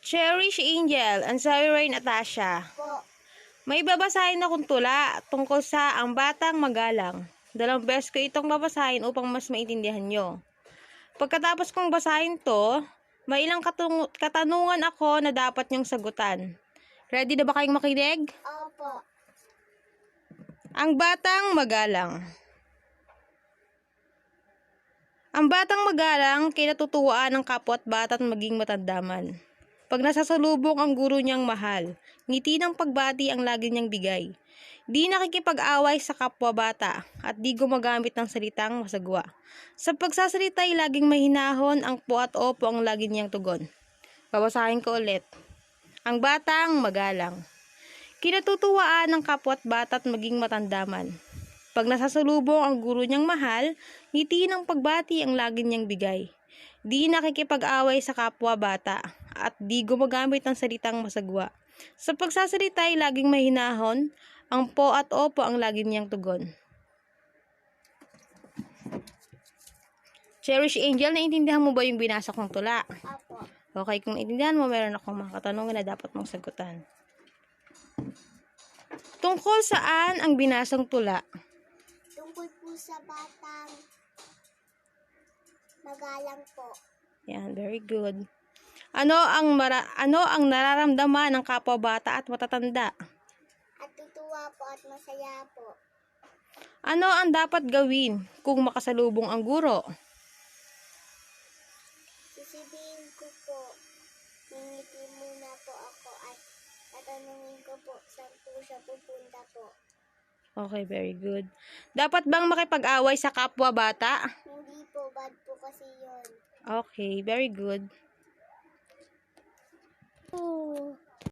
Cherish Angel, Ansawi Ray Natasha. Po. May babasahin akong tula tungkol sa Ang Batang Magalang. 2 beses ko itong babasahin upang mas maintindihan nyo. Pagkatapos kong basahin to, may ilang katanungan ako na dapat nyong sagutan. Ready na ba kayong makinig? Opo. Ang Batang Magalang. Ang batang magalang, kinatutuwaan ng kapwa't bata't maging matandaman. Pag nasasalubong ang guro niyang mahal, ngiti ng pagbati ang lagi niyang bigay. Di nakikipag-away sa kapwa bata at di gumagamit ng salitang masagwa. Sa pagsasalita ay laging mahinahon, ang po at opo ang lagi niyang tugon. Babasahin ko ulit. Ang batang magalang. Kinatutuwaan ng kapwa't bata't maging matandaman. Pag nasasalubong ang guro niyang mahal, ngiti ng pagbati ang lagi niyang bigay. Di nakikipag-away sa kapwa bata at di gumagamit ng salitang masagwa. Sa pagsasalita ay laging mahinahon, ang po at opo ang lagi niyang tugon. Cherish Angel, naintindihan mo ba yung binasa kong tula? Opo. Okay, kung intindihan mo, meron akong mga katanungan na dapat mong sagutan. Tungkol saan ang binasang tula? Tungkol po sa batang magalang po. Yan, very good. Ano ang nararamdaman ng kapwa bata at matatanda? At tutuwa po at masaya po. Ano ang dapat gawin kung makasalubong ang guro? Sisibihin ko po, ngingiti muna po ako at tatanungin ko po saan po siya pupunta po. Okay, very good. Dapat bang makipag-away sa kapwa bata? Hindi po, bad po kasi yun. Okay, very good.